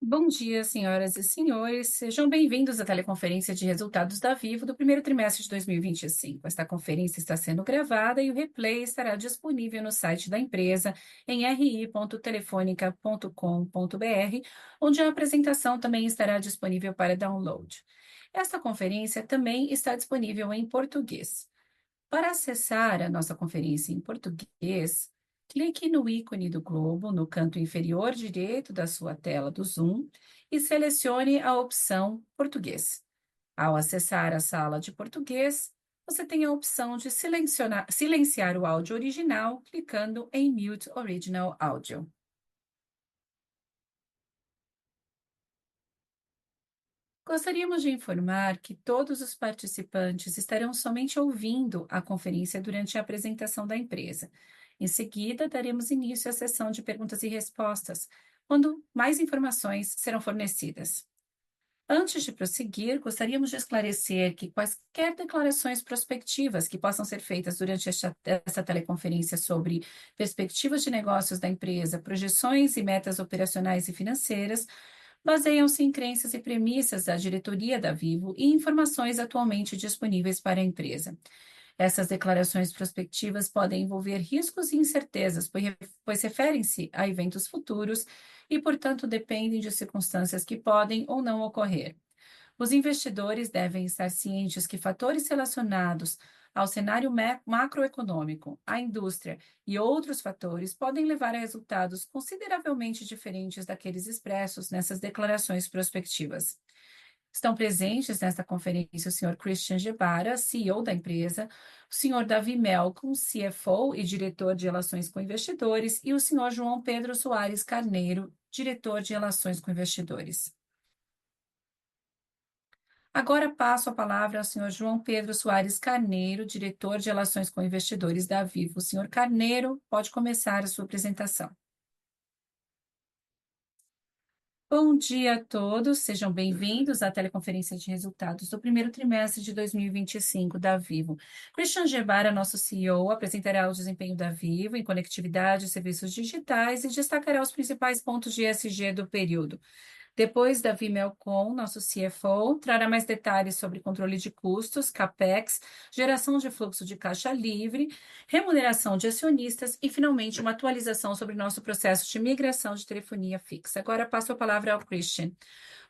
Bom dia, senhoras e senhores. Sejam bem-vindos à teleconferência de resultados da Vivo do primeiro trimestre de 2025. Esta conferência está sendo gravada e o replay estará disponível no site da empresa em ri.telefonica.com.br, onde a apresentação também estará disponível para download. Esta conferência também está disponível em português. Para acessar a nossa conferência em português, clique no ícone do globo no canto inferior direito da sua tela do Zoom e selecione a opção Português. Ao acessar a sala de português, você tem a opção de silenciar o áudio original clicando em Mute Original Audio. Gostaríamos de informar que todos os participantes estarão somente ouvindo a conferência durante a apresentação da empresa. Em seguida, daremos início à sessão de perguntas e respostas, quando mais informações serão fornecidas. Antes de prosseguir, gostaríamos de esclarecer que quaisquer declarações prospectivas que possam ser feitas durante esta teleconferência sobre perspectivas de negócios da empresa, projeções e metas operacionais e financeiras baseiam-se em crenças e premissas da diretoria da Vivo e informações atualmente disponíveis para a empresa. Essas declarações prospectivas podem envolver riscos e incertezas, pois referem-se a eventos futuros e, portanto, dependem de circunstâncias que podem ou não ocorrer. Os investidores devem estar cientes que fatores relacionados ao cenário macroeconômico, à indústria e outros fatores podem levar a resultados consideravelmente diferentes daqueles expressos nessas declarações prospectivas. Estão presentes nesta conferência o Sr. Christian Gebara, CEO da empresa, o Sr. Davi Melcom, CFO e diretor de Relações com Investidores, e o Sr. João Pedro Soares Carneiro, diretor de Relações com Investidores. Agora passo a palavra ao senhor João Pedro Soares Carneiro, diretor de Relações com Investidores da Vivo. O senhor Carneiro, pode começar a sua apresentação. Bom dia a todos, sejam bem-vindos à teleconferência de resultados do primeiro trimestre de 2025 da Vivo. Christian Gebara, nosso CEO, apresentará o desempenho da Vivo em conectividade e serviços digitais e destacará os principais pontos de ESG do período. Depois, Davi Melcon, nosso CFO, trará mais detalhes sobre controle de custos, CAPEX, geração de fluxo de caixa livre, remuneração de acionistas e, finalmente, uma atualização sobre nosso processo de migração de telefonia fixa. Agora passo a palavra ao Christian.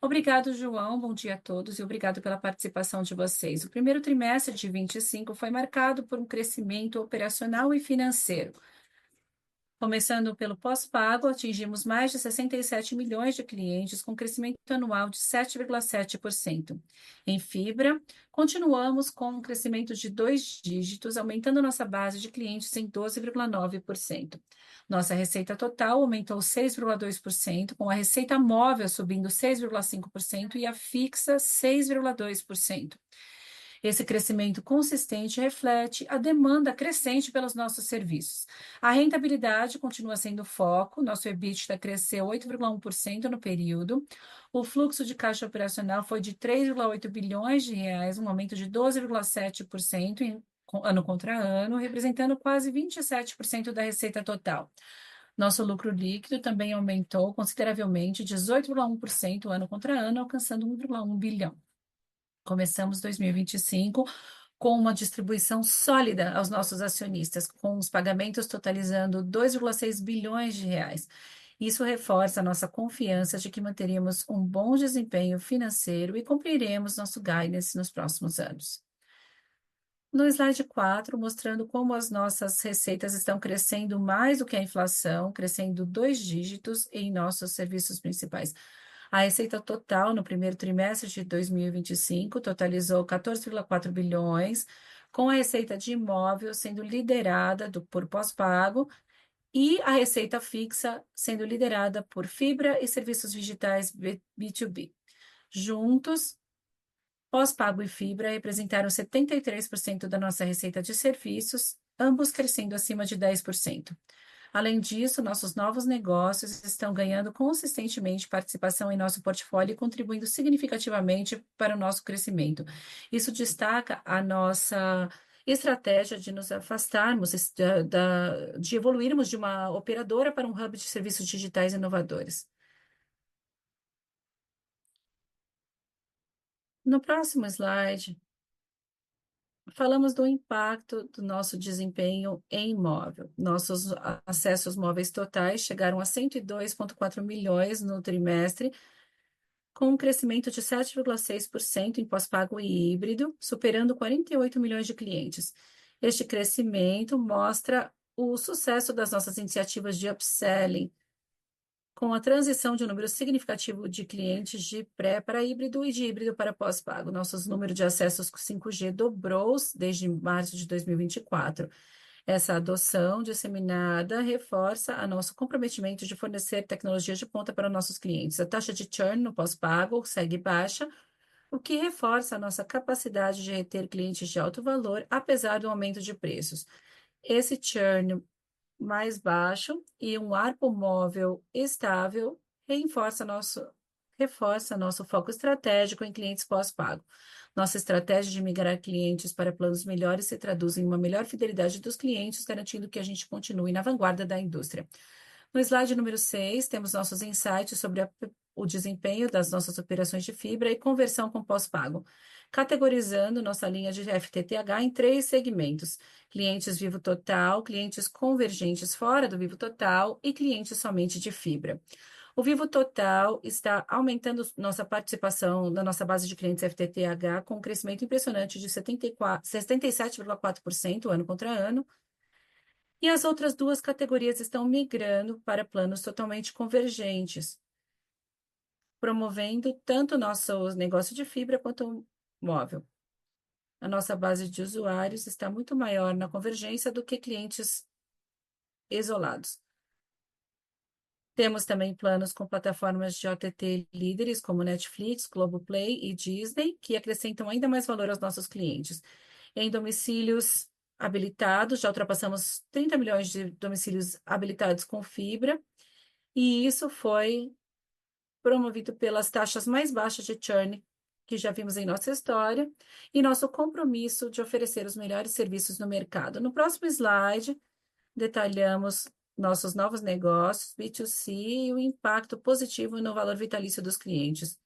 Obrigado, João. Bom dia a todos e obrigado pela participação de vocês. O primeiro trimestre de 25 foi marcado por um crescimento operacional e financeiro. Começando pelo pós-pago, atingimos mais de 67 milhões de clientes, com crescimento anual de 7,7%. Em fibra, continuamos com um crescimento de 2 dígitos, aumentando nossa base de clientes em 12,9%. Nossa receita total aumentou 6,2%, com a receita móvel subindo 6,5% e a fixa 6,2%. Esse crescimento consistente reflete a demanda crescente pelos nossos serviços. A rentabilidade continua sendo o foco, nosso EBITDA cresceu 8,1% no período, o fluxo de caixa operacional foi de 3,8 bilhões de reais, um aumento de 12,7% ano contra ano, representando quase 27% da receita total. Nosso lucro líquido também aumentou consideravelmente, 18,1% ano contra ano, alcançando 1,1 bilhão. Começamos 2025 com uma distribuição sólida aos nossos acionistas, com os pagamentos totalizando 2,6 bilhões de reais. Isso reforça a nossa confiança de que manteríamos um bom desempenho financeiro e cumpriremos nosso guidance nos próximos anos. No slide 4, mostrando como as nossas receitas estão crescendo mais do que a inflação, crescendo 2 dígitos em nossos serviços principais. A receita total no primeiro trimestre de 2025 totalizou 14,4 bilhões, com a receita de imóvel sendo liderada por pós-pago e a receita fixa sendo liderada por fibra e serviços digitais B2B. Juntos, pós-pago e fibra representaram 73% da nossa receita de serviços, ambos crescendo acima de 10%. Além disso, nossos novos negócios estão ganhando consistentemente participação em nosso portfólio e contribuindo significativamente para o nosso crescimento. Isso destaca a nossa estratégia de nos afastarmos, de evoluirmos de uma operadora para um hub de serviços digitais inovadores. No próximo slide, falamos do impacto do nosso desempenho em móvel. Nossos acessos móveis totais chegaram a 102,4 milhões no trimestre, com um crescimento de 7,6% em pós-pago e híbrido, superando 48 milhões de clientes. Este crescimento mostra o sucesso das nossas iniciativas de upselling, com a transição de um número significativo de clientes de pré para híbrido e de híbrido para pós-pago. Nossos números de acessos 5G dobrou desde março de 2024. Essa adoção disseminada reforça a nosso comprometimento de fornecer tecnologias de ponta para nossos clientes. A taxa de churn no pós-pago segue baixa, o que reforça a nossa capacidade de reter clientes de alto valor, apesar do aumento de preços. Esse churn mais baixo e um ARPU móvel estável reforça nosso foco estratégico em clientes pós-pago. Nossa estratégia de migrar clientes para planos melhores se traduz em uma melhor fidelidade dos clientes, garantindo que a gente continue na vanguarda da indústria. No slide número 6, temos nossos insights sobre o desempenho das nossas operações de fibra e conversão com pós-pago, categorizando nossa linha de FTTH em 3 segmentos: clientes Vivo Total, clientes convergentes fora do Vivo Total e clientes somente de fibra. O Vivo Total está aumentando nossa participação na nossa base de clientes FTTH com um crescimento impressionante de 77,4% ano contra ano, e as outras duas categorias estão migrando para planos totalmente convergentes, promovendo tanto o nosso negócio de fibra quanto o móvel. A nossa base de usuários está muito maior na convergência do que clientes isolados. Temos também planos com plataformas de OTT líderes como Netflix, Globoplay e Disney, que acrescentam ainda mais valor aos nossos clientes. Em domicílios habilitados, já ultrapassamos 30 milhões de domicílios habilitados com fibra, e isso foi promovido pelas taxas mais baixas de churn que já vimos em nossa história e nosso compromisso de oferecer os melhores serviços no mercado. No próximo slide, detalhamos nossos novos negócios, B2C, e o impacto positivo no valor vitalício dos clientes.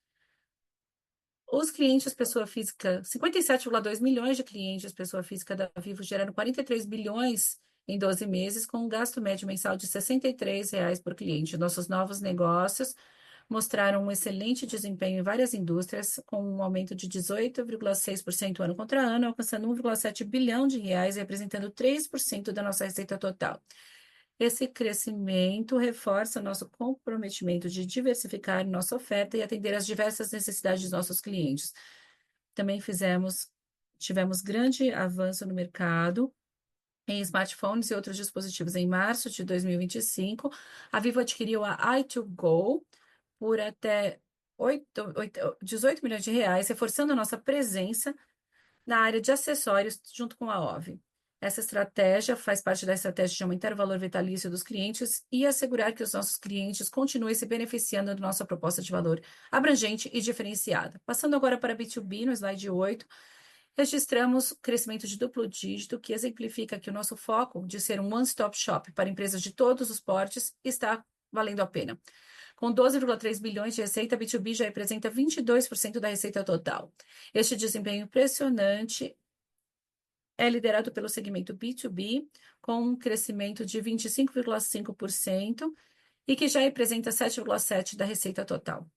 Os clientes pessoa física, 57,2 milhões de clientes pessoa física da Vivo geraram 43 bilhões em 12 meses, com um gasto médio mensal de R$ 63 por cliente. Nossos novos negócios mostraram um excelente desempenho em várias indústrias, com um aumento de 18,6% ano contra ano, alcançando 1,7 bilhão de reais, representando 3% da nossa receita total. Esse crescimento reforça nosso comprometimento de diversificar nossa oferta e atender às diversas necessidades dos nossos clientes. Também tivemos grande avanço no mercado em smartphones e outros dispositivos. Em março de 2025, a Vivo adquiriu a i2Go por até 18 milhões de reais, reforçando a nossa presença na área de acessórios junto com a OV. Essa estratégia faz parte da estratégia de aumentar o valor vitalício dos clientes e assegurar que os nossos clientes continuem se beneficiando da nossa proposta de valor abrangente e diferenciada. Passando agora para B2B, no slide 8, registramos crescimento de duplo dígito, que exemplifica que o nosso foco de ser um one-stop shop para empresas de todos os portes está valendo a pena. Com 12,3 bilhões de receita, a B2B já representa 22% da receita total. Este desempenho impressionante é liderado pelo segmento B2B, com um crescimento de 25,5% e que já representa 7,7% da receita total.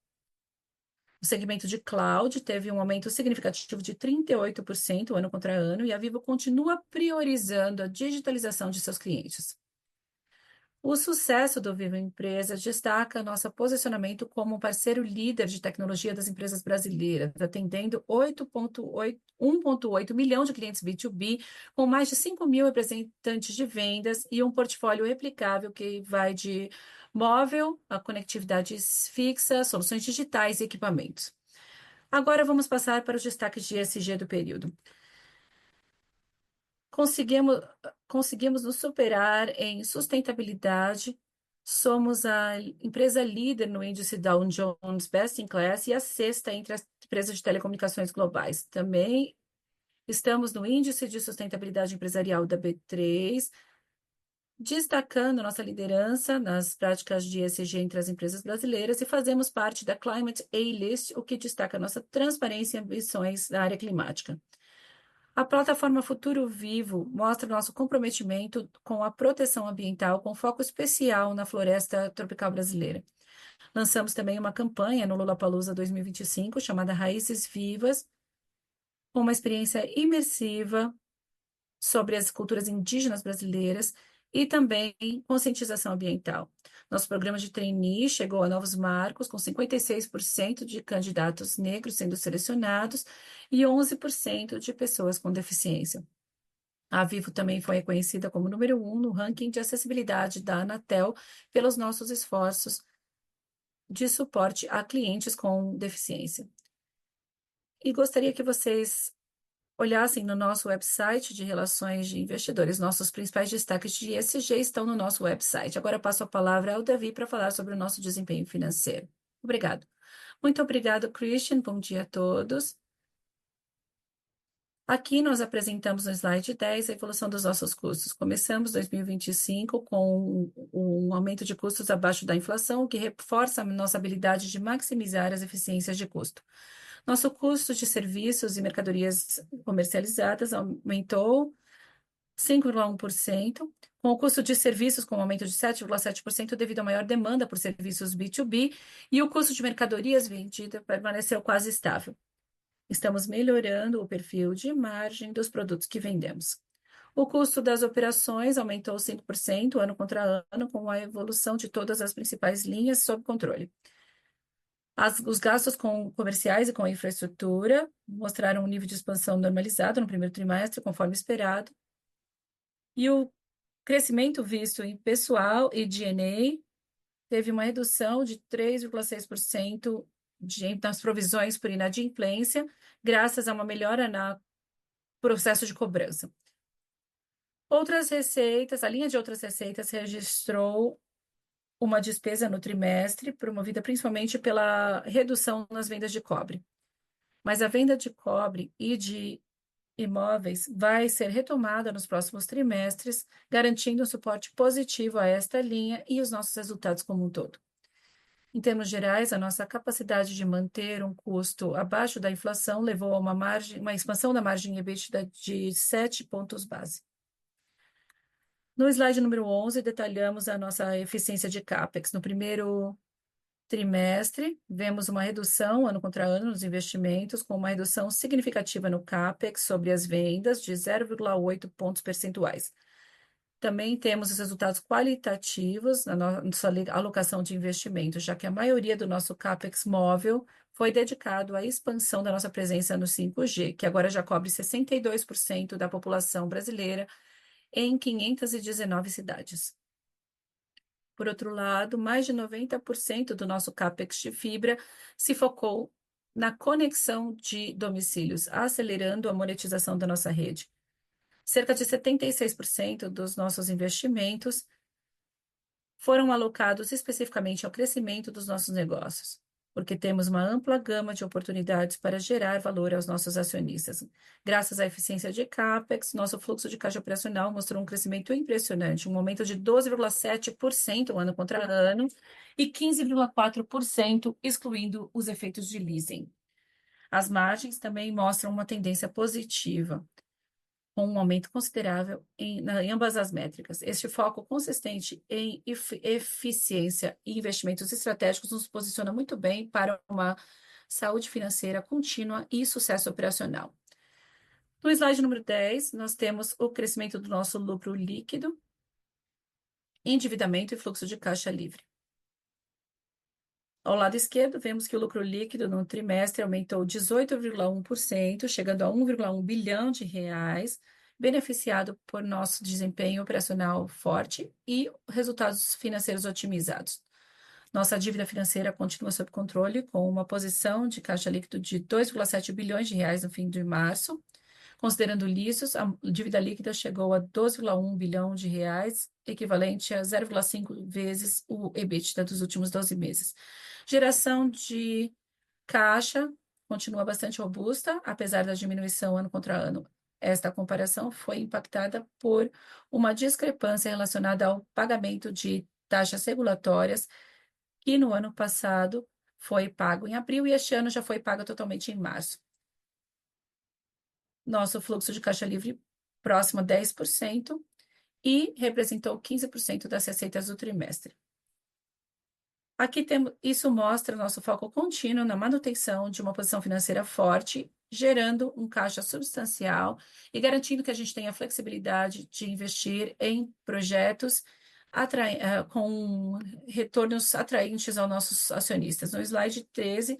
O segmento de cloud teve um aumento significativo de 38% ano contra ano, e a Vivo continua priorizando a digitalização de seus clientes. O sucesso do Vivo Empresas destaca nosso posicionamento como um parceiro líder de tecnologia das empresas brasileiras, atendendo 1,8 milhão de clientes B2B, com mais de 5 mil representantes de vendas e um portfólio replicável que vai de móvel a conectividade fixa, soluções digitais e equipamentos. Agora vamos passar para os destaques de ESG do período. Conseguimos, conseguimos nos superar em sustentabilidade. Somos a empresa líder no índice Dow Jones Best in Class e a sexta entre as empresas de telecomunicações globais. Também estamos no índice de sustentabilidade empresarial da B3, destacando nossa liderança nas práticas de ESG entre as empresas brasileiras e fazemos parte da Climate A List, o que destaca nossa transparência e ambições na área climática. A plataforma Futuro Vivo mostra nosso comprometimento com a proteção ambiental, com foco especial na floresta tropical brasileira. Lançamos também uma campanha no Lollapalooza 2025, chamada Raízes Vivas, uma experiência imersiva sobre as culturas indígenas brasileiras e também conscientização ambiental. Nosso programa de trainee chegou a novos marcos, com 56% de candidatos negros sendo selecionados e 11% de pessoas com deficiência. A Vivo também foi reconhecida como número 1 no ranking de acessibilidade da Anatel pelos nossos esforços de suporte a clientes com deficiência. E gostaria que vocês olhassem no nosso website de relações de investidores. Nossos principais destaques de ESG estão no nosso website. Agora eu passo a palavra ao Davi para falar sobre o nosso desempenho financeiro. Obrigado. Muito obrigado, Christian. Bom dia a todos. Aqui nós apresentamos no slide 10 a evolução dos nossos custos. Começamos 2025 com um aumento de custos abaixo da inflação, o que reforça a nossa habilidade de maximizar as eficiências de custo. Nosso custo de serviços e mercadorias comercializadas aumentou 5,1%, com o custo de serviços com um aumento de 7,7% devido à maior demanda por serviços B2B, e o custo de mercadorias vendidas permaneceu quase estável. Estamos melhorando o perfil de margem dos produtos que vendemos. O custo das operações aumentou 5% ano contra ano, com a evolução de todas as principais linhas sob controle. Os gastos comerciais e com infraestrutura mostraram um nível de expansão normalizado no primeiro trimestre, conforme esperado. E o crescimento visto em pessoal e G&A teve uma redução de 3,6% nas provisões por inadimplência, graças a uma melhora no processo de cobrança. Outras receitas, a linha de outras receitas registrou uma despesa no trimestre, promovida principalmente pela redução nas vendas de cobre. Mas a venda de cobre e de imóveis vai ser retomada nos próximos trimestres, garantindo um suporte positivo a esta linha e os nossos resultados como um todo. Em termos gerais, a nossa capacidade de manter um custo abaixo da inflação levou a uma expansão da margem EBITDA de 7 pontos base. No slide número 11, detalhamos a nossa eficiência de CAPEX. No primeiro trimestre, vemos uma redução ano contra ano nos investimentos, com uma redução significativa no CAPEX sobre as vendas de 0,8 pontos percentuais. Também temos os resultados qualitativos na nossa alocação de investimentos, já que a maioria do nosso CAPEX móvel foi dedicado à expansão da nossa presença no 5G, que agora já cobre 62% da população brasileira em 519 cidades. Por outro lado, mais de 90% do nosso CAPEX de fibra se focou na conexão de domicílios, acelerando a monetização da nossa rede. Cerca de 76% dos nossos investimentos foram alocados especificamente ao crescimento dos nossos negócios, porque temos uma ampla gama de oportunidades para gerar valor aos nossos acionistas. Graças à eficiência de CAPEX, nosso fluxo de caixa operacional mostrou um crescimento impressionante, um aumento de 12,7% ano contra ano e 15,4% excluindo os efeitos de leasing. As margens também mostram uma tendência positiva, com um aumento considerável em ambas as métricas. Este foco consistente em eficiência e investimentos estratégicos nos posiciona muito bem para uma saúde financeira contínua e sucesso operacional. No slide número 10, nós temos o crescimento do nosso lucro líquido, endividamento e fluxo de caixa livre. Ao lado esquerdo, vemos que o lucro líquido no trimestre aumentou 18,1%, chegando a 1,1 bilhão de reais, beneficiado por nosso desempenho operacional forte e resultados financeiros otimizados. Nossa dívida financeira continua sob controle, com uma posição de caixa líquido de 2,7 bilhões de reais no fim de março. Considerando lisos, a dívida líquida chegou a 12,1 bilhão de reais, equivalente a 0,5 vezes o EBITDA dos últimos 12 meses. Geração de caixa continua bastante robusta, apesar da diminuição ano contra ano. Esta comparação foi impactada por uma discrepância relacionada ao pagamento de taxas regulatórias, que no ano passado foi pago em abril e este ano já foi pago totalmente em março. Nosso fluxo de caixa livre próximo a 10% e representou 15% das receitas do trimestre. Aqui temos, isso mostra nosso foco contínuo na manutenção de uma posição financeira forte, gerando um caixa substancial e garantindo que a gente tenha flexibilidade de investir em projetos com retornos atraentes aos nossos acionistas. No slide 13,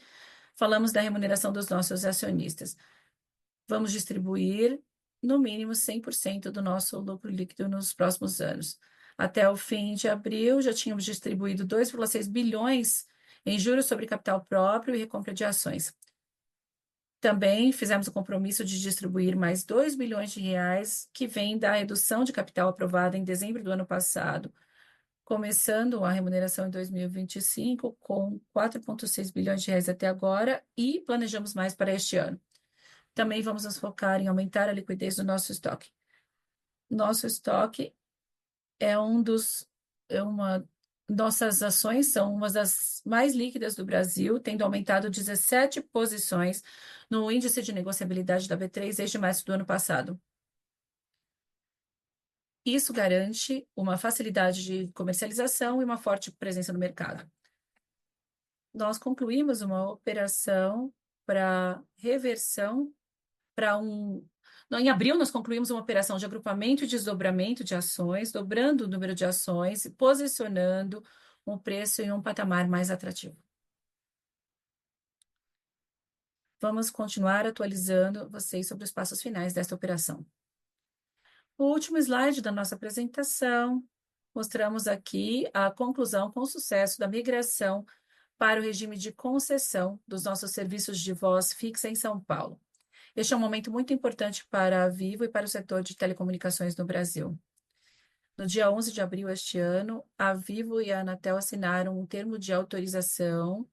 falamos da remuneração dos nossos acionistas. Vamos distribuir no mínimo 100% do nosso lucro líquido nos próximos anos. Até o fim de abril, já tínhamos distribuído 2,6 bilhões em juros sobre capital próprio e recompra de ações. Também fizemos o compromisso de distribuir mais 2 bilhões de reais, que vem da redução de capital aprovada em dezembro do ano passado, começando a remuneração em 2025 com 4,6 bilhões de reais até agora e planejamos mais para este ano. Também vamos nos focar em aumentar a liquidez do nosso estoque. Nosso estoque nossas ações são uma das mais líquidas do Brasil, tendo aumentado 17 posições no índice de negociabilidade da B3 desde março do ano passado. Isso garante uma facilidade de comercialização e uma forte presença no mercado. Nós concluímos uma operação para reversão Em abril, nós concluímos uma operação de agrupamento e desdobramento de ações, dobrando o número de ações e posicionando o preço em um patamar mais atrativo. Vamos continuar atualizando vocês sobre os passos finais desta operação. O último slide da nossa apresentação, mostramos aqui a conclusão com sucesso da migração para o regime de concessão dos nossos serviços de voz fixa em São Paulo. Este é um momento muito importante para a Vivo e para o setor de telecomunicações no Brasil. No dia 11 de abril deste ano, a Vivo e a Anatel assinaram um termo de autorização,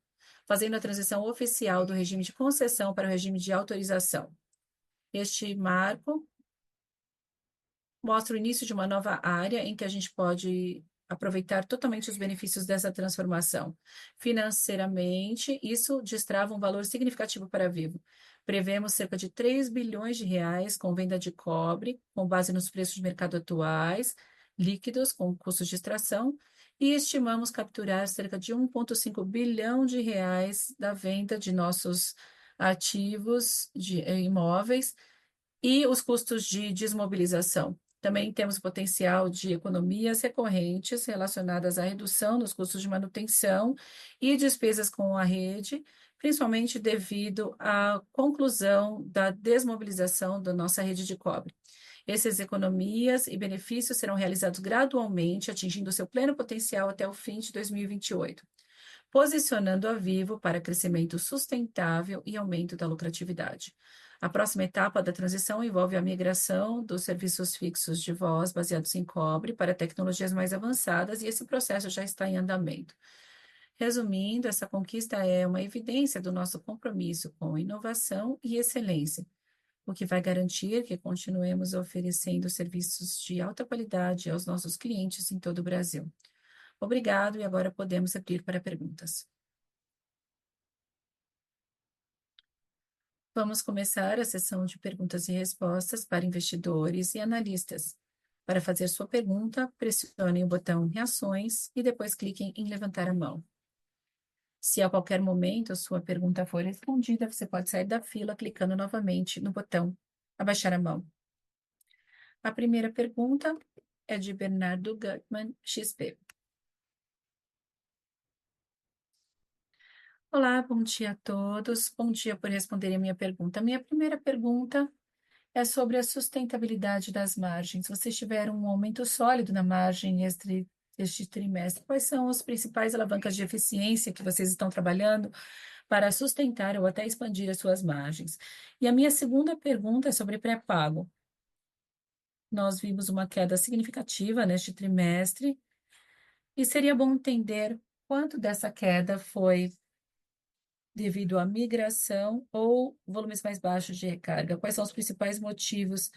fazendo a transição oficial do regime de concessão para o regime de autorização. Este marco mostra o início de uma nova área em que a gente pode aproveitar totalmente os benefícios dessa transformação. Financeiramente, isso destrava um valor significativo para a Vivo. Prevemos cerca de 3 bilhões de reais com venda de cobre, com base nos preços de mercado atuais, líquidos com custos de extração, e estimamos capturar cerca de 1,5 bilhão de reais da venda de nossos ativos de imóveis e os custos de desmobilização. Também temos potencial de economias recorrentes relacionadas à redução dos custos de manutenção e despesas com a rede, principalmente devido à conclusão da desmobilização da nossa rede de cobre. Essas economias e benefícios serão realizados gradualmente, atingindo seu pleno potencial até o fim de 2028, posicionando a Vivo para crescimento sustentável e aumento da lucratividade. A próxima etapa da transição envolve a migração dos serviços fixos de voz baseados em cobre para tecnologias mais avançadas, e esse processo já está em andamento. Resumindo, essa conquista é uma evidência do nosso compromisso com inovação e excelência, o que vai garantir que continuemos oferecendo serviços de alta qualidade aos nossos clientes em todo o Brasil. Obrigado, e agora podemos abrir para perguntas. Vamos começar a sessão de perguntas e respostas para investidores e analistas. Para fazer sua pergunta, pressione o botão Reações e depois clique em Levantar a mão. Se a qualquer momento a sua pergunta for respondida, você pode sair da fila clicando novamente no botão Abaixar a mão. A primeira pergunta é de Bernardo Guttmann, XP. Olá, bom dia a todos. Bom dia por responderem a minha pergunta. Minha primeira pergunta é sobre a sustentabilidade das margens. Vocês tiveram um aumento sólido na margem este trimestre. Quais são as principais alavancas de eficiência que vocês estão trabalhando para sustentar ou até expandir as suas margens? E a minha segunda pergunta é sobre pré-pago. Nós vimos uma queda significativa neste trimestre e seria bom entender quanto dessa queda foi devido à migração ou volumes mais baixos de recarga? Quais são os principais motivos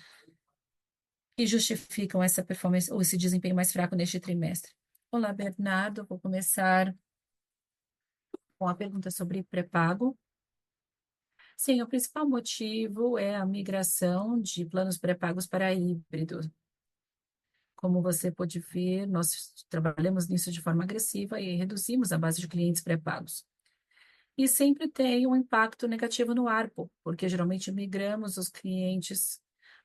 que justificam essa performance ou esse desempenho mais fraco neste trimestre? Olá, Bernardo. Vou começar com a pergunta sobre pré-pago. Sim, o principal motivo é a migração de planos pré-pagos para híbrido. Como você pode ver, nós trabalhamos nisso de forma agressiva e reduzimos a base de clientes pré-pagos. E sempre tem um impacto negativo no ARPU, porque geralmente migramos os clientes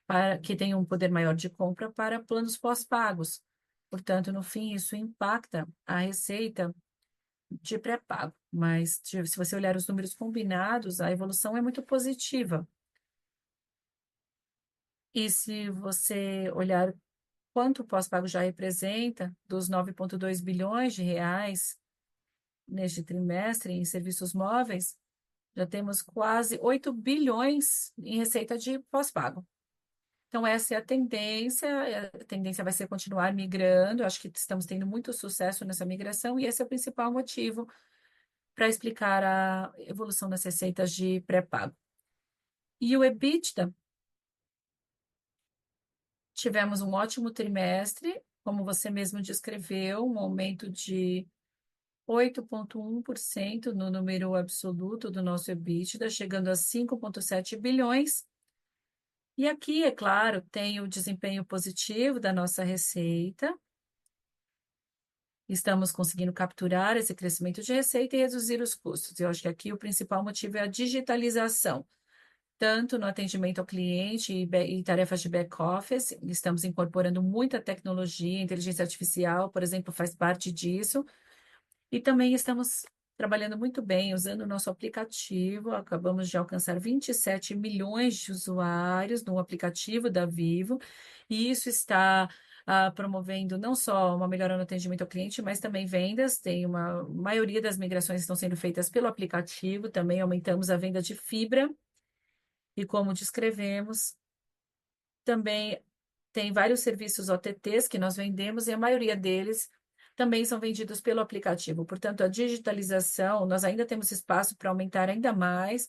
para que têm um poder maior de compra para planos pós-pagos. Portanto, no fim, isso impacta a receita de pré-pago. Mas se você olhar os números combinados, a evolução é muito positiva. E se você olhar quanto o pós-pago já representa dos 9,2 bilhões de reais neste trimestre em serviços móveis, já temos quase 8 bilhões em receita de pós-pago. Então, essa é a tendência vai ser continuar migrando. Acho que estamos tendo muito sucesso nessa migração, e esse é o principal motivo para explicar a evolução das receitas de pré-pago. E o EBITDA, tivemos um ótimo trimestre, como você mesmo descreveu, um aumento de 8,1% no número absoluto do nosso EBITDA, chegando a 5,7 bilhões. E aqui, é claro, tem o desempenho positivo da nossa receita. Estamos conseguindo capturar esse crescimento de receita e reduzir os custos. Eu acho que aqui o principal motivo é a digitalização, tanto no atendimento ao cliente e tarefas de back-office. Estamos incorporando muita tecnologia, inteligência artificial, por exemplo, faz parte disso. E também estamos trabalhando muito bem usando o nosso aplicativo. Acabamos de alcançar 27 milhões de usuários no aplicativo da Vivo, e isso está promovendo não só uma melhora no atendimento ao cliente, mas também vendas. Tem uma maioria das migrações estão sendo feitas pelo aplicativo. Também aumentamos a venda de fibra e, como descrevemos, também tem vários serviços OTTs que nós vendemos, e a maioria deles também são vendidos pelo aplicativo. Portanto, a digitalização, nós ainda temos espaço para aumentar ainda mais,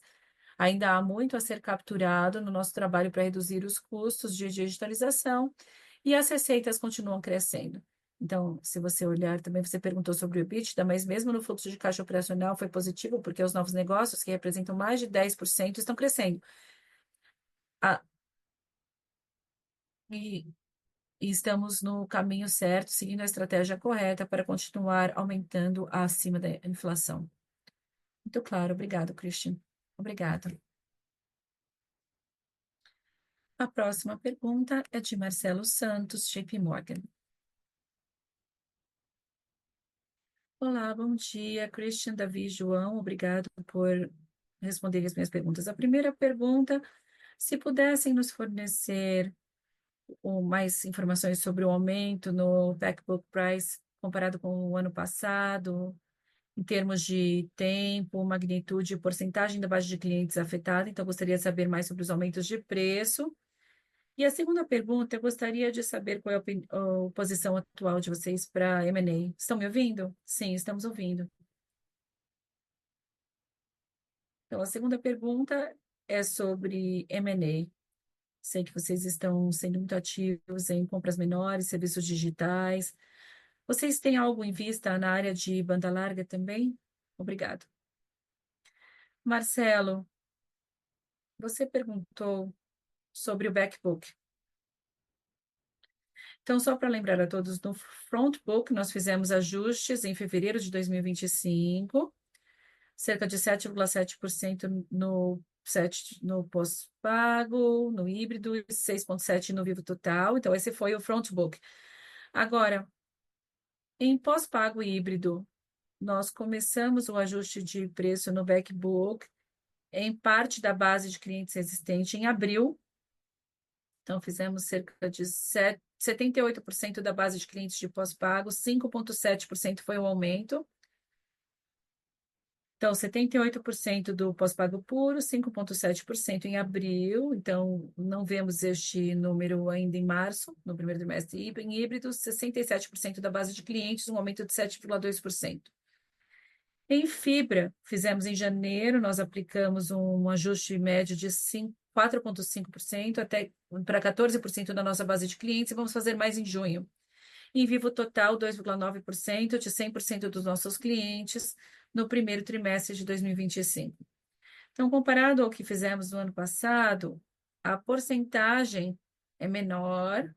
ainda há muito a ser capturado no nosso trabalho para reduzir os custos de digitalização, e as receitas continuam crescendo. Então, se você olhar, também você perguntou sobre o EBITDA, mas mesmo no fluxo de caixa operacional foi positivo, porque os novos negócios, que representam mais de 10%, estão crescendo. Ah, e E estamos no caminho certo, seguindo a estratégia correta para continuar aumentando acima da inflação. Muito claro. Obrigado, Christian. Obrigada. A próxima pergunta é de Marcelo Santos, JP Morgan. Olá, bom dia, Christian, Davi, João. Obrigado por responder as minhas perguntas. A primeira pergunta, se pudessem nos fornecer mais informações sobre o aumento no backbook price comparado com o ano passado, em termos de tempo, magnitude e porcentagem da base de clientes afetada. Então, gostaria de saber mais sobre os aumentos de preço. E a segunda pergunta, eu gostaria de saber qual é a posição atual de vocês para M&A. Estão me ouvindo? Sim, estamos ouvindo. Então, a segunda pergunta é sobre M&A. Sei que vocês estão sendo muito ativos em compras menores, serviços digitais. Vocês têm algo em vista na área de banda larga também? Obrigado. Marcelo, você perguntou sobre o backbook. Então, só para lembrar a todos, no frontbook nós fizemos ajustes em fevereiro de 2025, cerca de 7,7% no pós-pago, no híbrido, e 6,7% no vivo total. Então, esse foi o frontbook. Agora, em pós-pago híbrido, nós começamos o ajuste de preço no backbook em parte da base de clientes existente em abril. Então, fizemos cerca de 78% da base de clientes de pós-pago, 5,7% foi o aumento. Então, 78% do pós-pago puro, 5,7% em abril. Então, não vemos este número ainda em março, no primeiro trimestre. E em híbridos, 67% da base de clientes, um aumento de 7,2%. Em fibra, fizemos em janeiro, nós aplicamos um ajuste médio de 4,5% até para 14% da nossa base de clientes e vamos fazer mais em junho. Em Vivo Total, 2,9% de 100% dos nossos clientes no primeiro trimestre de 2025. Então, comparado ao que fizemos no ano passado, a porcentagem é menor,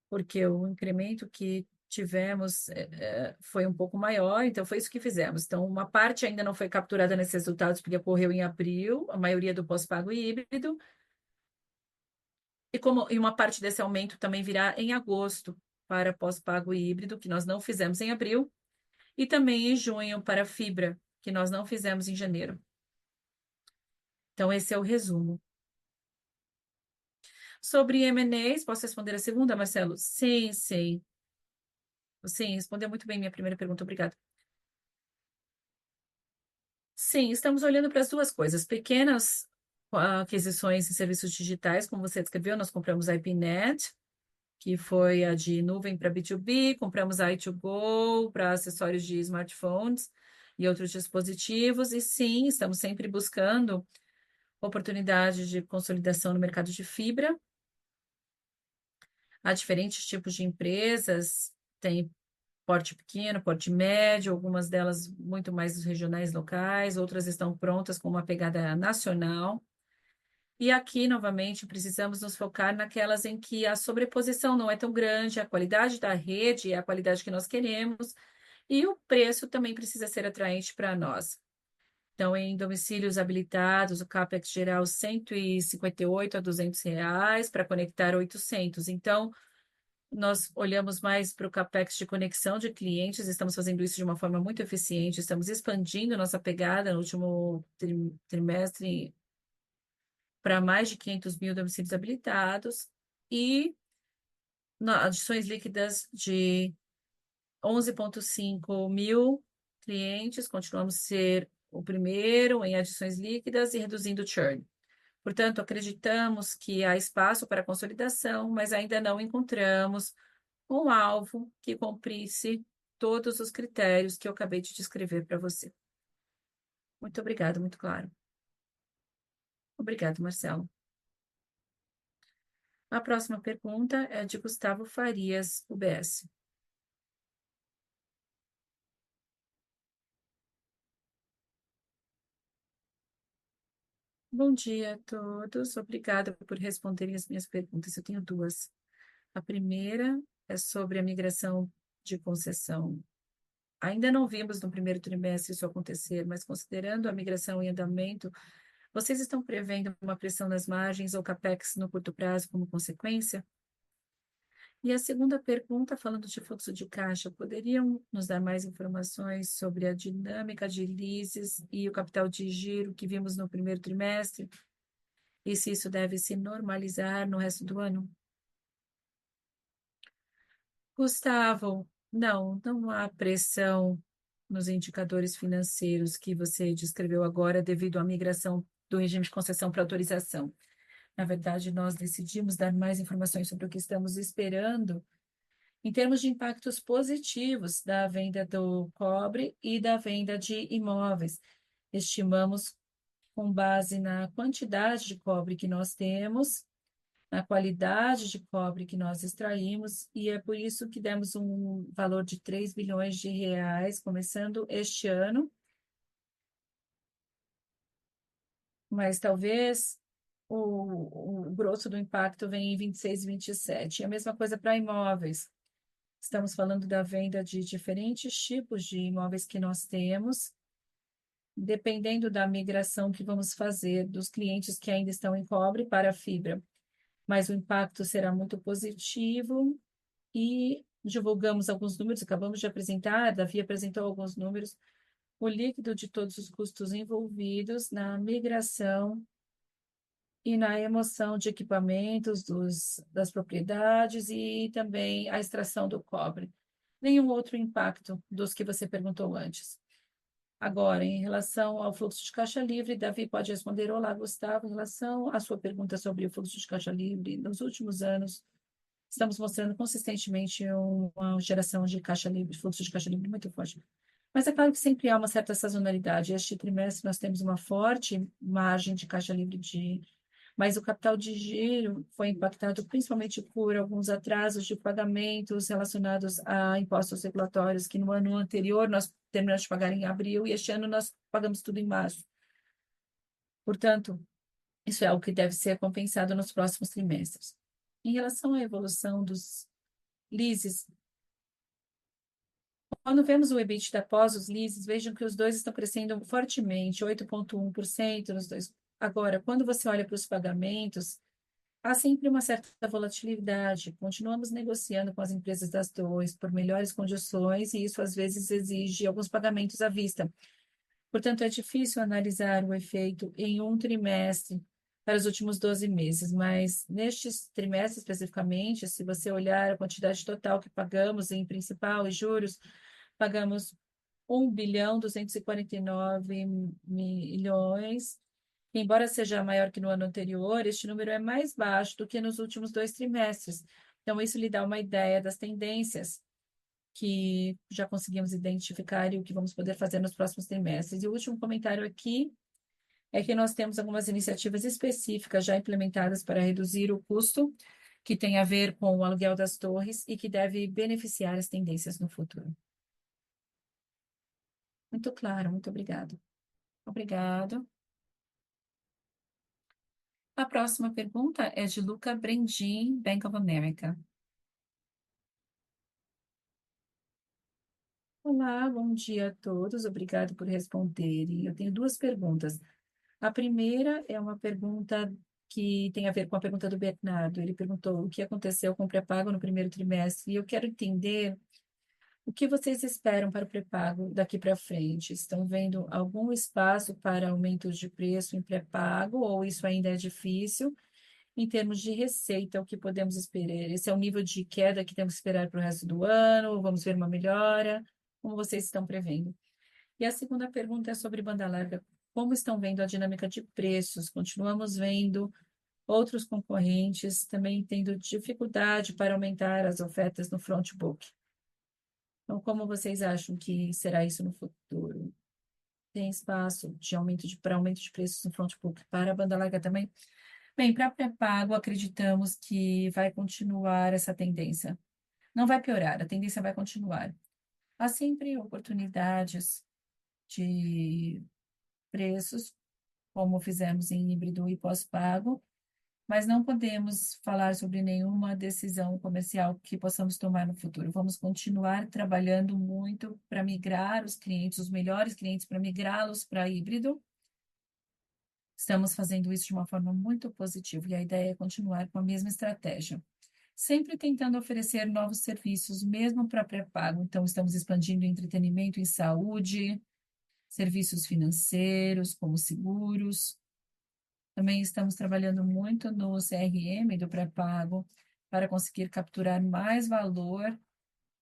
porque o incremento que tivemos foi um pouco maior, então foi isso que fizemos. Então, uma parte ainda não foi capturada nesses resultados, porque ocorreu em abril, a maioria do pós-pago híbrido, e uma parte desse aumento também virá em agosto para pós-pago híbrido, que nós não fizemos em abril, e também em junho para fibra, que nós não fizemos em janeiro. Então, esse é o resumo. Sobre M&As, posso responder a segunda, Marcelo? Sim, sim. Sim, respondeu muito bem minha primeira pergunta, obrigada. Sim, estamos olhando para as duas coisas. Pequenas aquisições em serviços digitais, como você descreveu, nós compramos a IPNet, que foi a de nuvem para B2B, compramos a i2Go para acessórios de smartphones e outros dispositivos, e sim, estamos sempre buscando oportunidades de consolidação no mercado de fibra. Há diferentes tipos de empresas, tem porte pequeno, porte médio, algumas delas muito mais regionais locais, outras estão prontas com uma pegada nacional. E aqui, novamente, precisamos nos focar naquelas em que a sobreposição não é tão grande, a qualidade da rede é a qualidade que nós queremos, e o preço também precisa ser atraente para nós. Então, em domicílios habilitados, o CAPEX geral 158 a R$ 200, para conectar 800. Então, nós olhamos mais para o CAPEX de conexão de clientes, estamos fazendo isso de uma forma muito eficiente, estamos expandindo nossa pegada no último trimestre para mais de 500 mil domicílios habilitados e adições líquidas de 11,5 mil clientes, continuamos a ser o primeiro em adições líquidas e reduzindo o churn. Portanto, acreditamos que há espaço para consolidação, mas ainda não encontramos um alvo que cumprisse todos os critérios que eu acabei de descrever para você. Muito obrigada, muito claro. Obrigado, Marcelo. A próxima pergunta é de Gustavo Farias, UBS. Bom dia a todos. Obrigada por responderem as minhas perguntas. Eu tenho duas. A primeira é sobre a migração de concessão. Ainda não vimos no primeiro trimestre isso acontecer, mas considerando a migração em andamento, vocês estão prevendo uma pressão nas margens ou CAPEX no curto prazo como consequência? E a segunda pergunta, falando de fluxo de caixa, poderiam nos dar mais informações sobre a dinâmica de leases e o capital de giro que vimos no primeiro trimestre? E se isso deve se normalizar no resto do ano? Gustavo, não há pressão nos indicadores financeiros que você descreveu agora devido à migração do regime de concessão para autorização. Na verdade, nós decidimos dar mais informações sobre o que estamos esperando em termos de impactos positivos da venda do cobre e da venda de imóveis. Estimamos com base na quantidade de cobre que nós temos, na qualidade de cobre que nós extraímos, e é por isso que demos um valor de 3 bilhões de reais, começando este ano, mas talvez o grosso do impacto venha em 26 e 27. E a mesma coisa para imóveis. Estamos falando da venda de diferentes tipos de imóveis que nós temos, dependendo da migração que vamos fazer dos clientes que ainda estão em cobre para a fibra. Mas o impacto será muito positivo e divulgamos alguns números, acabamos de apresentar, Davi apresentou alguns números, o líquido de todos os custos envolvidos na migração e na remoção de equipamentos das propriedades e também a extração do cobre. Nenhum outro impacto dos que você perguntou antes. Agora, em relação ao fluxo de caixa livre, Davi pode responder. Olá, Gustavo, em relação à sua pergunta sobre o fluxo de caixa livre, nos últimos anos, estamos mostrando consistentemente uma geração de caixa livre, fluxo de caixa livre muito forte. Mas é claro que sempre há uma certa sazonalidade. Este trimestre nós temos uma forte margem de caixa livre mas o capital de giro foi impactado principalmente por alguns atrasos de pagamentos relacionados a impostos regulatórios, que no ano anterior nós terminamos de pagar em abril e este ano nós pagamos tudo em março. Portanto, isso é algo que deve ser compensado nos próximos trimestres. Em relação à evolução dos leases, quando vemos o EBITDA após os leases, vejam que os dois estão crescendo fortemente, 8,1% nos dois. Agora, quando você olha para os pagamentos, há sempre uma certa volatilidade. Continuamos negociando com as empresas das torres por melhores condições e isso às vezes exige alguns pagamentos à vista. Portanto, é difícil analisar o efeito em um trimestre para os últimos 12 meses, mas nestes trimestres especificamente, se você olhar a quantidade total que pagamos em principal e juros, pagamos 1,249 bilhões. Embora seja maior que no ano anterior, este número é mais baixo do que nos últimos dois trimestres. Então, isso lhe dá uma ideia das tendências que já conseguimos identificar e o que vamos poder fazer nos próximos trimestres. E o último comentário aqui é que nós temos algumas iniciativas específicas já implementadas para reduzir o custo, que tem a ver com o aluguel das torres e que deve beneficiar as tendências no futuro. Muito claro, muito obrigado. Obrigado. A próxima pergunta é de Luca Brendim, Bank of America. Olá, bom dia a todos. Obrigado por responderem. Eu tenho duas perguntas. A primeira é uma pergunta que tem a ver com a pergunta do Bernardo. Ele perguntou o que aconteceu com o pré-pago no primeiro trimestre. E eu quero entender o que vocês esperam para o pré-pago daqui para frente. Estão vendo algum espaço para aumentos de preço em pré-pago ou isso ainda é difícil? Em termos de receita, o que podemos esperar? Esse é o nível de queda que temos que esperar para o resto do ano? Vamos ver uma melhora? Como vocês estão prevendo? E a segunda pergunta é sobre banda larga. Como estão vendo a dinâmica de preços? Continuamos vendo outros concorrentes também tendo dificuldade para aumentar as ofertas no front book. Então, como vocês acham que será isso no futuro? Tem espaço para aumento de preços no front book para a banda larga também? Bem, para pré-pago, acreditamos que vai continuar essa tendência. Não vai piorar, a tendência vai continuar. Há sempre oportunidades de preços, como fizemos em híbrido e pós-pago, mas não podemos falar sobre nenhuma decisão comercial que possamos tomar no futuro. Vamos continuar trabalhando muito para migrar os clientes, os melhores clientes, para migrá-los para híbrido. Estamos fazendo isso de uma forma muito positiva e a ideia é continuar com a mesma estratégia, sempre tentando oferecer novos serviços, mesmo para pré-pago. Então, estamos expandindo entretenimento em saúde, serviços financeiros, como seguros. Também estamos trabalhando muito no CRM do pré-pago para conseguir capturar mais valor,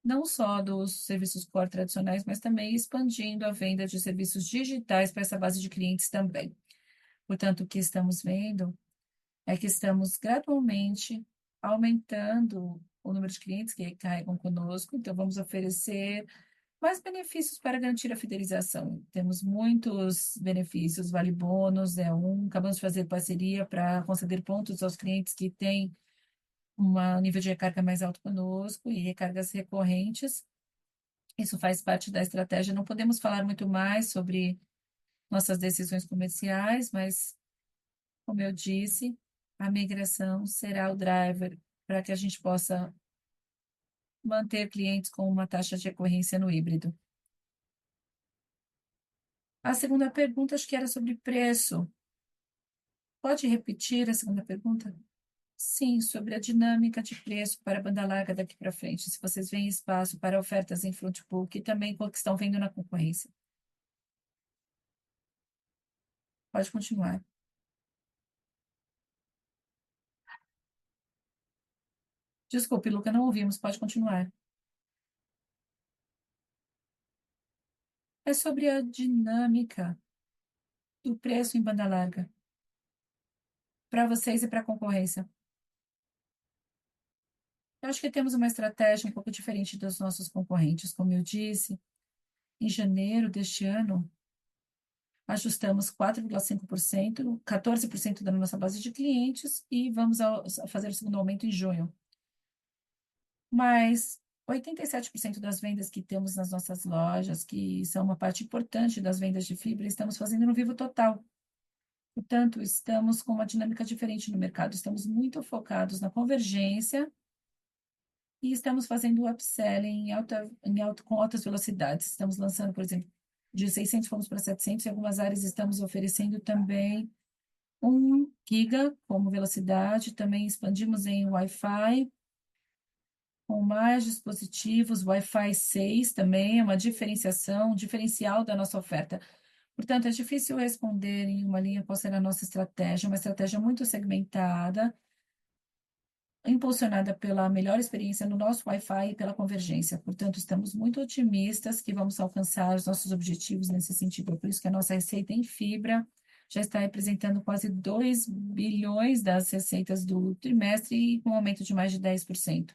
não só dos serviços core tradicionais, mas também expandindo a venda de serviços digitais para essa base de clientes também. Portanto, o que estamos vendo é que estamos gradualmente aumentando o número de clientes que carregam conosco, então vamos oferecer mais benefícios para garantir a fidelização. Temos muitos benefícios, vale bônus é um, acabamos de fazer parceria para conceder pontos aos clientes que têm um nível de recarga mais alto conosco e recargas recorrentes. Isso faz parte da estratégia. Não podemos falar muito mais sobre nossas decisões comerciais, mas, como eu disse, a migração será o driver para que a gente possa manter clientes com uma taxa de recorrência no híbrido. A segunda pergunta, acho que era sobre preço. Pode repetir a segunda pergunta? Sim, sobre a dinâmica de preço para a banda larga daqui para frente. Se vocês veem espaço para ofertas em frontbook e também com o que estão vendo na concorrência. Pode continuar. Desculpe, Luca, não ouvimos. Pode continuar. É sobre a dinâmica do preço em banda larga para vocês e para a concorrência. Eu acho que temos uma estratégia um pouco diferente dos nossos concorrentes. Como eu disse, em janeiro deste ano, ajustamos 4,5%, 14% da nossa base de clientes e vamos a fazer o segundo aumento em junho. Mas 87% das vendas que temos nas nossas lojas, que são uma parte importante das vendas de fibra, estamos fazendo no Vivo Total. Portanto, estamos com uma dinâmica diferente no mercado. Estamos muito focados na convergência e estamos fazendo o upselling com altas velocidades. Estamos lançando, por exemplo, de 600 fomos para 700. Em algumas áreas estamos oferecendo também 1 giga como velocidade. Também expandimos em Wi-Fi, com mais dispositivos, Wi-Fi 6 também, é uma diferenciação, um diferencial da nossa oferta. Portanto, é difícil responder em uma linha qual será a nossa estratégia, uma estratégia muito segmentada, impulsionada pela melhor experiência no nosso Wi-Fi e pela convergência. Portanto, estamos muito otimistas que vamos alcançar os nossos objetivos nesse sentido. Por isso que a nossa receita em fibra já está representando quase 2 bilhões das receitas do trimestre e com um aumento de mais de 10%.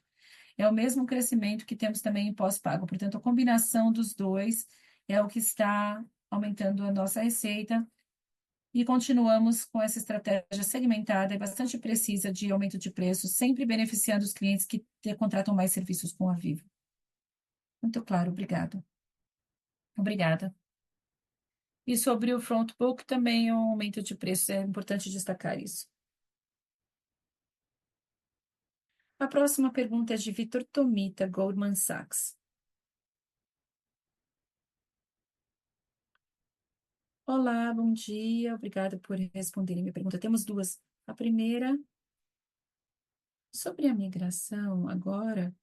É o mesmo crescimento que temos também em pós-pago. Portanto, a combinação dos dois é o que está aumentando a nossa receita e continuamos com essa estratégia segmentada e bastante precisa de aumento de preço, sempre beneficiando os clientes que contratam mais serviços com a Vivo. Muito claro, obrigada. Obrigada. E sobre o front book, também o aumento de preço, é importante destacar isso. A próxima pergunta é de Vitor Tomita, Goldman Sachs. Olá, bom dia. Obrigada por responderem minha pergunta. Temos duas. A primeira, sobre a migração, agora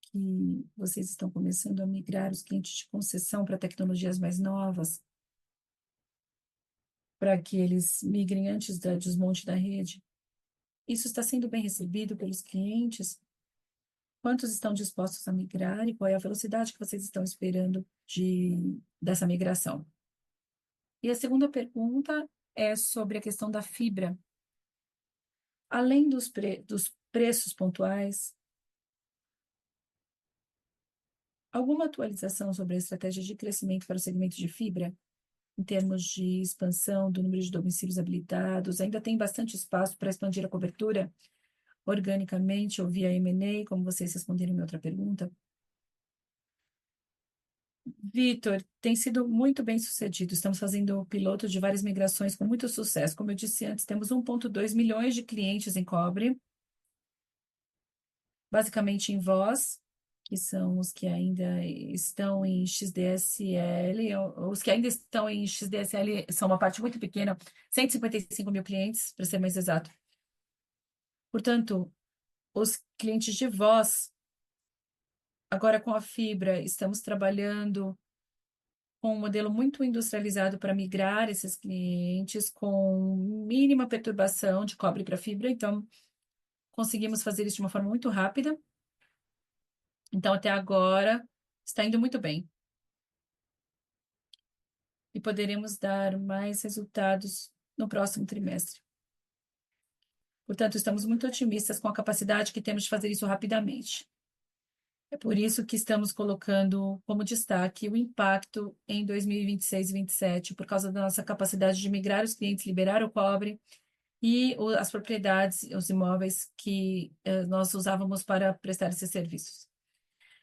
que vocês estão começando a migrar os clientes de concessão para tecnologias mais novas, para que eles migrem antes do desmonte da rede. Isso está sendo bem recebido pelos clientes? Quantos estão dispostos a migrar e qual é a velocidade que vocês estão esperando dessa migração? E a segunda pergunta é sobre a questão da fibra. Além dos preços pontuais, alguma atualização sobre a estratégia de crescimento para o segmento de fibra, em termos de expansão do número de domicílios habilitados? Ainda tem bastante espaço para expandir a cobertura organicamente ou via M&A, como vocês responderam em minha outra pergunta? Vitor, tem sido muito bem sucedido. Estamos fazendo o piloto de várias migrações com muito sucesso. Como eu disse antes, temos 1,2 milhões de clientes em cobre, basicamente em voz, que são os que ainda estão em XDSL. Os que ainda estão em XDSL são uma parte muito pequena, 155 mil clientes, para ser mais exato. Portanto, os clientes de voz, agora com a fibra, estamos trabalhando com um modelo muito industrializado para migrar esses clientes com mínima perturbação de cobre para fibra. Então, conseguimos fazer isso de uma forma muito rápida. Então, até agora, está indo muito bem. E poderemos dar mais resultados no próximo trimestre. Portanto, estamos muito otimistas com a capacidade que temos de fazer isso rapidamente. É por isso que estamos colocando como destaque o impacto em 2026 e 2027, por causa da nossa capacidade de migrar os clientes, liberar o cobre e as propriedades, os imóveis que nós usávamos para prestar esses serviços.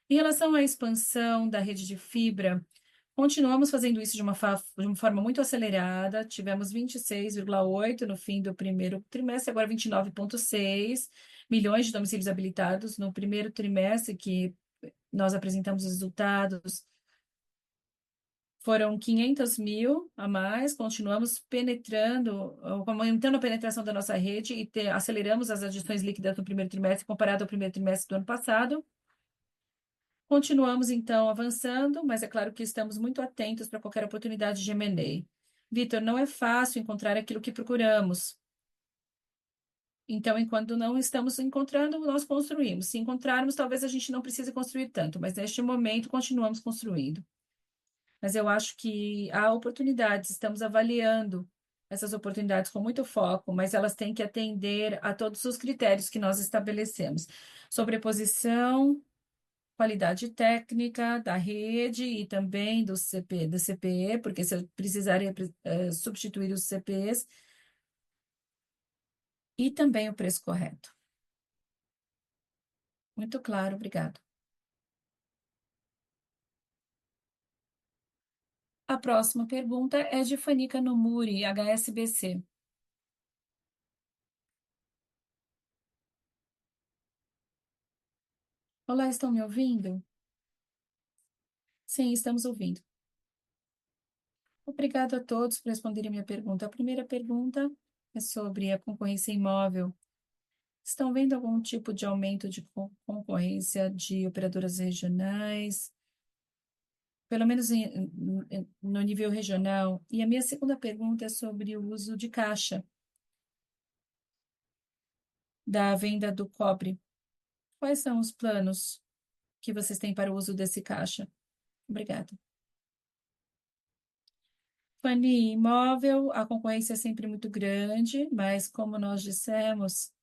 Em relação à expansão da rede de fibra, continuamos fazendo isso de uma forma muito acelerada. Tivemos 26,8 no fim do primeiro trimestre, agora 29,6 milhões de domicílios habilitados no primeiro trimestre que nós apresentamos os resultados. Foram 500 mil a mais, continuamos penetrando, aumentando a penetração da nossa rede e aceleramos as adições líquidas no primeiro trimestre comparado ao primeiro trimestre do ano passado. Continuamos, então, avançando, mas é claro que estamos muito atentos para qualquer oportunidade de M&A. Vitor, não é fácil encontrar aquilo que procuramos. Então, enquanto não estamos encontrando, nós construímos. Se encontrarmos, talvez a gente não precise construir tanto, mas neste momento continuamos construindo. Mas eu acho que há oportunidades, estamos avaliando essas oportunidades com muito foco, mas elas têm que atender a todos os critérios que nós estabelecemos. Sobreposição, qualidade técnica da rede e também do CPE, porque se eu precisaria substituir os CPEs, e também o preço correto. Muito claro, obrigado. A próxima pergunta é de Fanica Nomuri, HSBC. Olá, estão me ouvindo? Sim, estamos ouvindo. Obrigado a todos por responderem a minha pergunta. A primeira pergunta é sobre a concorrência imóvel. Estão vendo algum tipo de aumento de concorrência de operadoras regionais, pelo menos no nível regional? E a minha segunda pergunta é sobre o uso de caixa da venda do cobre. Quais são os planos que vocês têm para o uso desse caixa? Obrigada. Fanny, imóvel, a concorrência é sempre muito grande, mas como nós dissemos,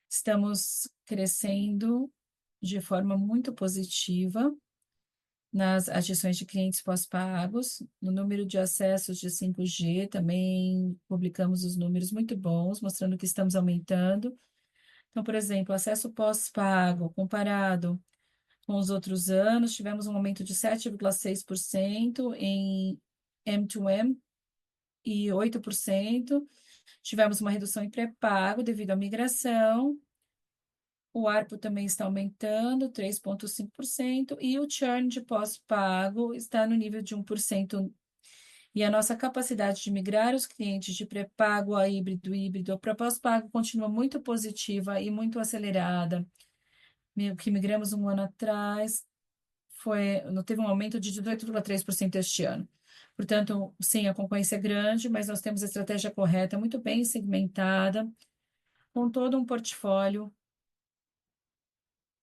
estamos crescendo de forma muito positiva nas adições de clientes pós-pagos, no número de acessos de 5G, também publicamos os números muito bons, mostrando que estamos aumentando. Então, por exemplo, acesso pós-pago comparado com os outros anos, tivemos um aumento de 7,6% em M2M e 8%. Tivemos uma redução em pré-pago devido à migração. O ARPU também está aumentando, 3,5%, e o churn de pós-pago está no nível de 1%. E a nossa capacidade de migrar os clientes de pré-pago a híbrido para pós-pago continua muito positiva e muito acelerada. O que migramos um ano atrás teve um aumento de 18,3% este ano. Portanto, sim, a concorrência é grande, mas nós temos a estratégia correta, muito bem segmentada, com todo um portfólio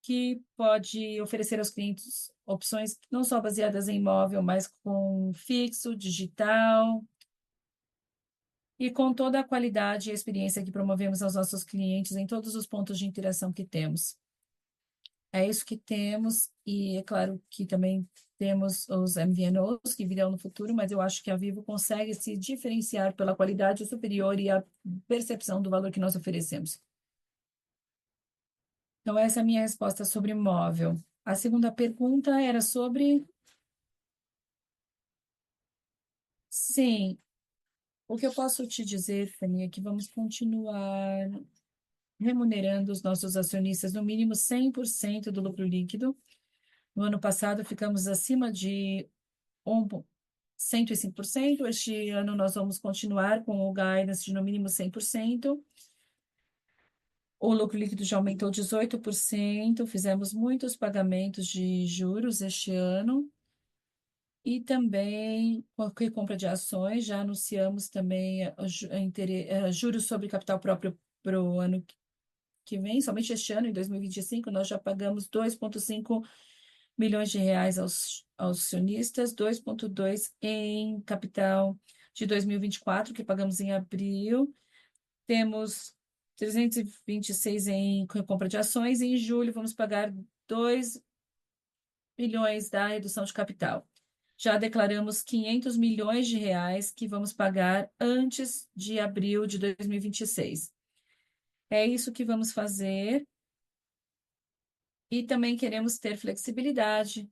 que pode oferecer aos clientes opções não só baseadas em imóvel, mas com fixo, digital e com toda a qualidade e experiência que promovemos aos nossos clientes em todos os pontos de interação que temos. É isso que temos, e é claro que também temos os MVNOs que virão no futuro, mas eu acho que a Vivo consegue se diferenciar pela qualidade superior e a percepção do valor que nós oferecemos. Então, essa é a minha resposta sobre imóvel. A segunda pergunta era sobre. Sim, o que eu posso te dizer, Fanny, é que vamos continuar remunerando os nossos acionistas no mínimo 100% do lucro líquido. No ano passado, ficamos acima de 105%. Este ano, nós vamos continuar com o guidance de no mínimo 100%. O lucro líquido já aumentou 18%. Fizemos muitos pagamentos de juros este ano. E também, com a compra de ações, já anunciamos também juros sobre capital próprio para o ano que vem. Somente este ano, em 2025, nós já pagamos 2,5 milhões de reais aos acionistas, 2,2 em capital de 2024, que pagamos em abril. Temos 326 em compra de ações, e em julho vamos pagar 2 milhões da redução de capital. Já declaramos 500 milhões de reais que vamos pagar antes de abril de 2026. É isso que vamos fazer e também queremos ter flexibilidade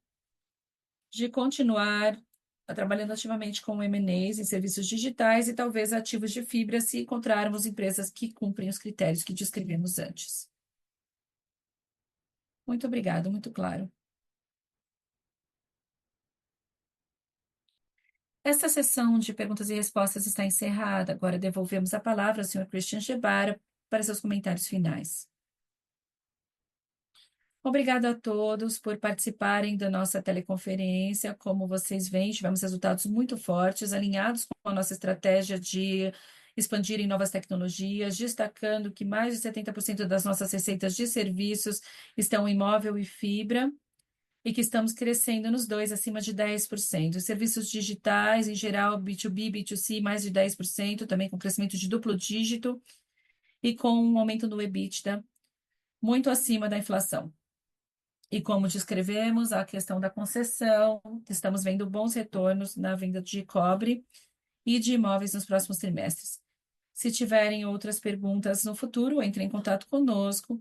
de continuar trabalhando ativamente com M&As em serviços digitais e talvez ativos de fibra se encontrarmos empresas que cumprem os critérios que descrevemos antes. Muito obrigado, muito claro. Esta sessão de perguntas e respostas está encerrada. Agora devolvemos a palavra ao senhor Christian Gebara para seus comentários finais. Obrigado a todos por participarem da nossa teleconferência. Como vocês veem, tivemos resultados muito fortes, alinhados com a nossa estratégia de expandir em novas tecnologias, destacando que mais de 70% das nossas receitas de serviços estão em móvel e fibra. e que estamos crescendo nos dois acima de 10%. Os serviços digitais, em geral, B2B, B2C, mais de 10%, também com crescimento de duplo dígito e com um aumento no EBITDA muito acima da inflação. E como descrevemos, a questão da concessão, estamos vendo bons retornos na venda de cobre e de imóveis nos próximos trimestres. Se tiverem outras perguntas no futuro, entrem em contato conosco.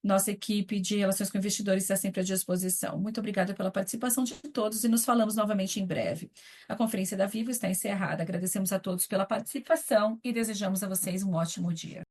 Nossa equipe de relações com investidores está sempre à disposição. Muito obrigada pela participação de todos e nos falamos novamente em breve. A conferência da Vivo está encerrada. Agradecemos a todos pela participação e desejamos a vocês um ótimo dia.